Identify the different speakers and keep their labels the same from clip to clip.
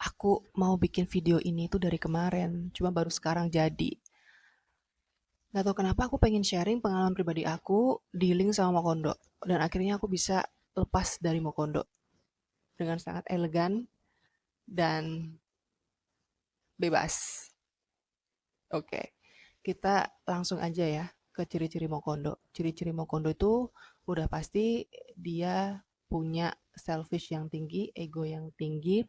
Speaker 1: Aku mau bikin video ini tuh dari kemarin, cuma baru sekarang jadi. Gak tau kenapa aku pengen sharing pengalaman pribadi aku dealing sama Mokondo. Dan akhirnya aku bisa lepas dari Mokondo dengan sangat elegan dan bebas. Oke, kita langsung aja ya ke ciri-ciri Mokondo. Ciri-ciri Mokondo itu udah pasti dia punya selfish yang tinggi, ego yang tinggi,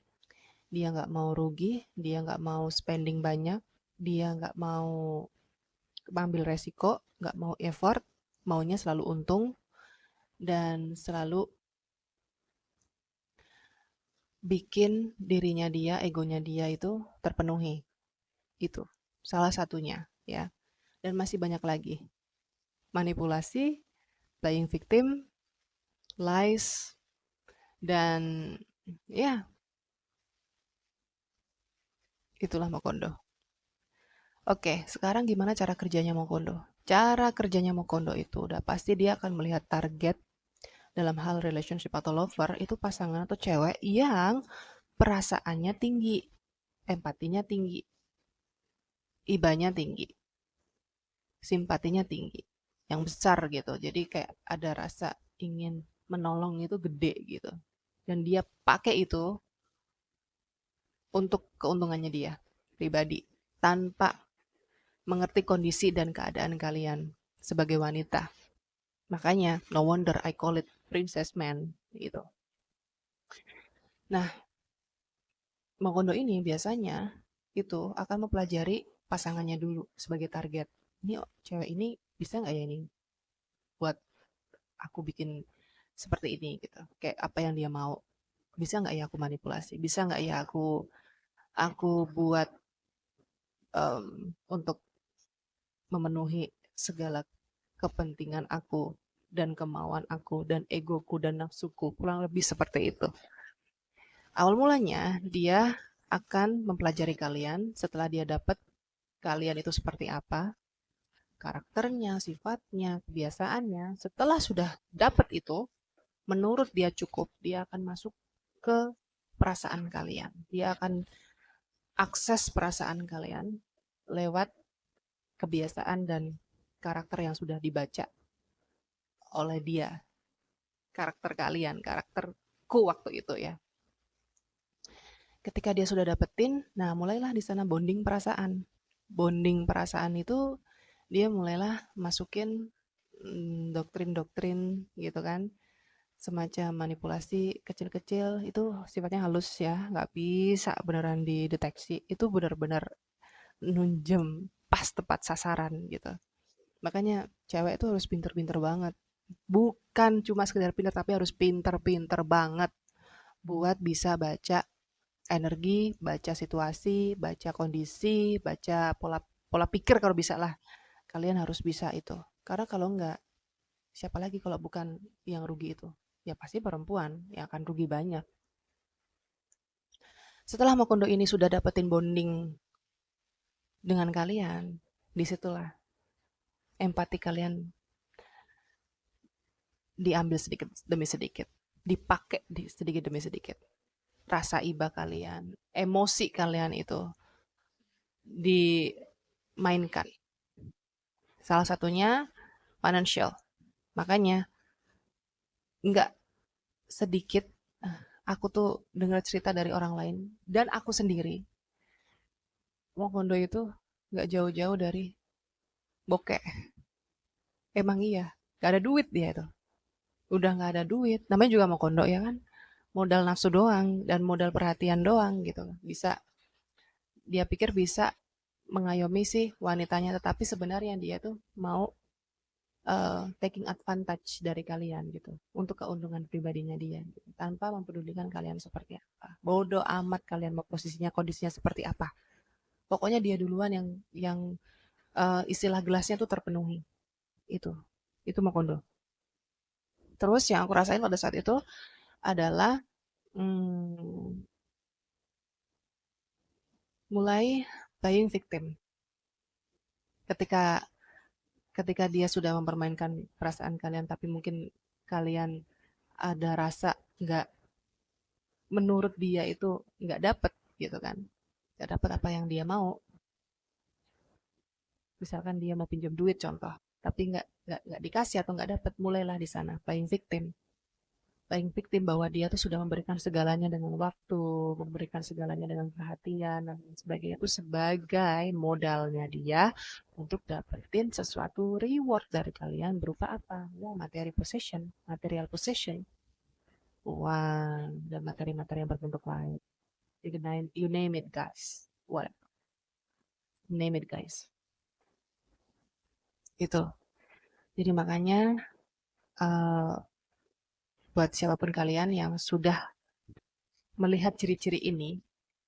Speaker 1: dia nggak mau rugi, dia nggak mau spending banyak, dia nggak mau ambil resiko, nggak mau effort, maunya selalu untung, dan selalu bikin dirinya dia, egonya dia itu terpenuhi. Itu salah satunya ya. Dan masih banyak lagi. Manipulasi, playing victim, lies, dan ya itulah Mokondo. Oke, sekarang gimana cara kerjanya Mokondo? Cara kerjanya Mokondo itu udah pasti dia akan melihat target dalam hal relationship atau lover itu pasangan atau cewek yang perasaannya tinggi, empatinya tinggi, ibanya tinggi, simpatinya tinggi, yang besar gitu. Jadi kayak ada rasa ingin menolong itu gede gitu. Dan dia pakai itu untuk keuntungannya dia pribadi tanpa mengerti kondisi dan keadaan kalian sebagai wanita. Makanya no wonder I call it princess man gitu. Nah, Mokondo ini biasanya itu akan mempelajari pasangannya dulu sebagai target. Ini cewek ini bisa nggak ya ini buat aku bikin seperti ini gitu. Kayak apa yang dia mau. Bisa nggak ya aku manipulasi? Bisa nggak ya aku buat untuk memenuhi segala kepentingan aku dan kemauan aku dan egoku dan nafsuku. Kurang lebih seperti itu. Awal mulanya dia akan mempelajari kalian setelah dia dapat kalian itu seperti apa, karakternya, sifatnya, kebiasaannya. Setelah sudah dapat itu, menurut dia cukup, dia akan masuk ke perasaan kalian. Dia akan akses perasaan kalian lewat kebiasaan dan karakter yang sudah dibaca oleh dia. Karakter kalian, karakterku waktu itu ya. Ketika dia sudah dapetin, nah mulailah di sana bonding perasaan. Bonding perasaan itu dia mulailah masukin doktrin-doktrin gitu kan, semacam manipulasi kecil-kecil itu sifatnya halus ya, nggak bisa beneran dideteksi. Itu benar-benar nunjem pas tepat sasaran gitu. Makanya cewek itu harus pinter-pinter banget. Bukan cuma sekedar pinter, tapi harus pinter-pinter banget buat bisa baca energi, baca situasi, baca kondisi, baca pola pola pikir kalau bisa lah. Kalian harus bisa itu. Karena kalau enggak, siapa lagi kalau bukan yang rugi itu? Ya pasti perempuan yang akan rugi banyak. Setelah Mokondo ini sudah dapetin bonding dengan kalian, disitulah empati kalian diambil sedikit demi sedikit, dipakai sedikit demi sedikit. Rasa iba kalian, emosi kalian itu dimainkan. Salah satunya financial. Makanya nggak sedikit aku tuh dengar cerita dari orang lain dan aku sendiri. Mokondo itu nggak jauh-jauh dari bokeh. Emang iya, nggak ada duit dia tuh. Udah nggak ada duit. Namanya juga Mokondo ya kan. Modal nafsu doang dan modal perhatian doang gitu. Bisa dia pikir bisa mengayomi sih wanitanya, tetapi sebenarnya dia tuh mau taking advantage dari kalian gitu untuk keuntungan pribadinya dia gitu, tanpa mempedulikan kalian seperti apa. Bodoh amat kalian mau posisinya kondisinya seperti apa. Pokoknya dia duluan yang istilah gelasnya tuh terpenuhi. Itu. Itu Mokondo. Terus yang aku rasain pada saat itu adalah hmm, mulai playing victim. Ketika ketika dia sudah mempermainkan perasaan kalian, tapi mungkin kalian ada rasa nggak menurut dia itu nggak dapet. gitu kan. Nggak dapat apa yang dia mau. Misalkan dia mau pinjam duit contoh, tapi nggak dikasih atau nggak dapat, mulailah di sana playing victim. Playing victim bahwa dia tuh sudah memberikan segalanya dengan waktu, memberikan segalanya dengan perhatian dan sebagainya itu sebagai modalnya dia untuk dapetin sesuatu reward dari kalian berupa apa? Ya, materi possession, material possession, uang dan materi-materi yang berbentuk lain. You name it, guys. What? Name it, guys. Itu. Jadi makanya uh, buat siapapun kalian yang sudah melihat ciri-ciri ini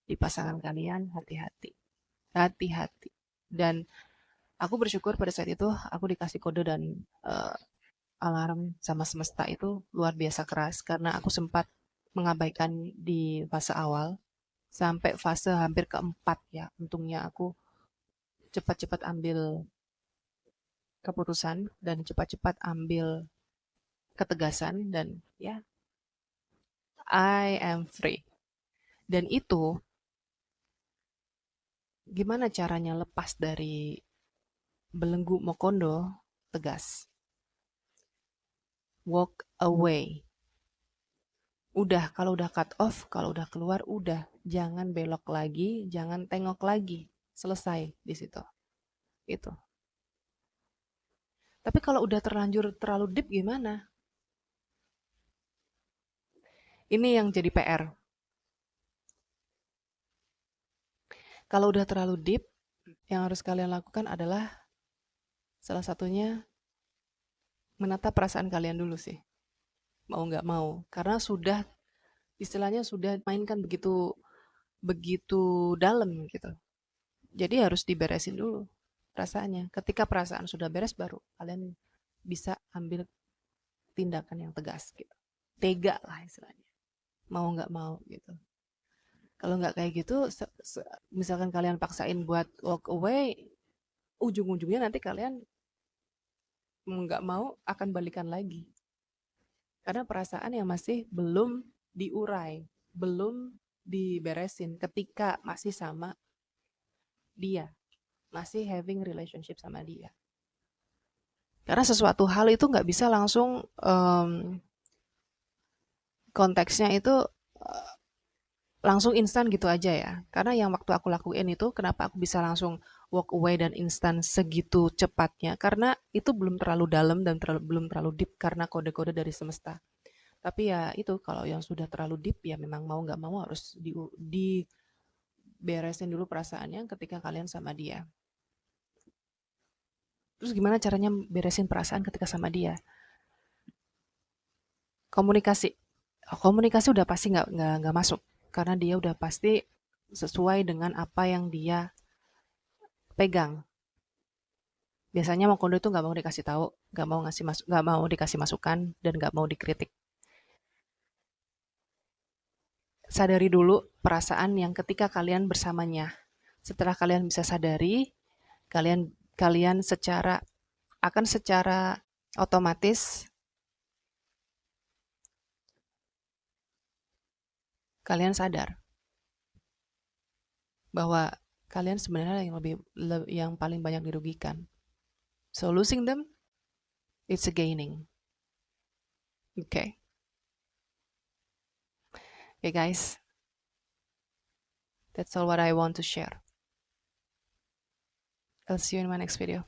Speaker 1: di pasangan kalian, hati-hati. Hati-hati. Dan aku bersyukur pada saat itu aku dikasih kode dan uh, alarm sama semesta itu luar biasa keras karena aku sempat mengabaikan di fase awal sampai fase hampir keempat ya. Untungnya aku cepat-cepat ambil keputusan dan cepat-cepat ambil ketegasan dan ya I am free. Dan itu gimana caranya lepas dari belenggu Mokondo? Tegas. Walk away. Udah, kalau udah cut off, kalau udah keluar, udah. Jangan belok lagi, jangan tengok lagi. Selesai di situ. Itu. Tapi kalau udah terlanjur terlalu deep gimana? Ini yang jadi PR. Kalau udah terlalu deep, yang harus kalian lakukan adalah salah satunya menata perasaan kalian dulu sih. Mau nggak mau. Karena sudah, istilahnya sudah mainkan begitu begitu dalam gitu. Jadi harus diberesin dulu perasaannya. Ketika perasaan sudah beres baru kalian bisa ambil tindakan yang tegas gitu. Tega lah istilahnya. Mau nggak mau gitu. Kalau nggak kayak gitu, misalkan kalian paksain buat walk away, ujung-ujungnya nanti kalian nggak mau akan balikan lagi. Karena perasaan yang masih belum diurai, belum diberesin ketika masih sama dia, masih having relationship sama dia. Karena sesuatu hal itu nggak bisa langsung konteksnya itu langsung instan gitu aja ya. Karena yang waktu aku lakuin itu, kenapa aku bisa langsung walk away dan instan segitu cepatnya? Karena itu belum terlalu dalam dan belum terlalu deep karena kode-kode dari semesta. Tapi ya itu kalau yang sudah terlalu deep ya memang mau nggak mau harus diberesin dulu perasaannya ketika kalian sama dia. Terus gimana caranya beresin perasaan ketika sama dia? Komunikasi. Komunikasi udah pasti nggak masuk karena dia udah pasti sesuai dengan apa yang dia pegang. Biasanya Mokondo itu nggak mau dikasih tahu, nggak mau dikasih masukan dan nggak mau dikritik. Sadari dulu perasaan yang ketika kalian bersamanya. Setelah kalian bisa sadari, kalian kalian secara otomatis kalian sadar bahwa kalian sebenarnya yang paling banyak dirugikan. So losing them, it's a gaining. Okay. Okay, guys. That's all what I want to share. I'll see you in my next video.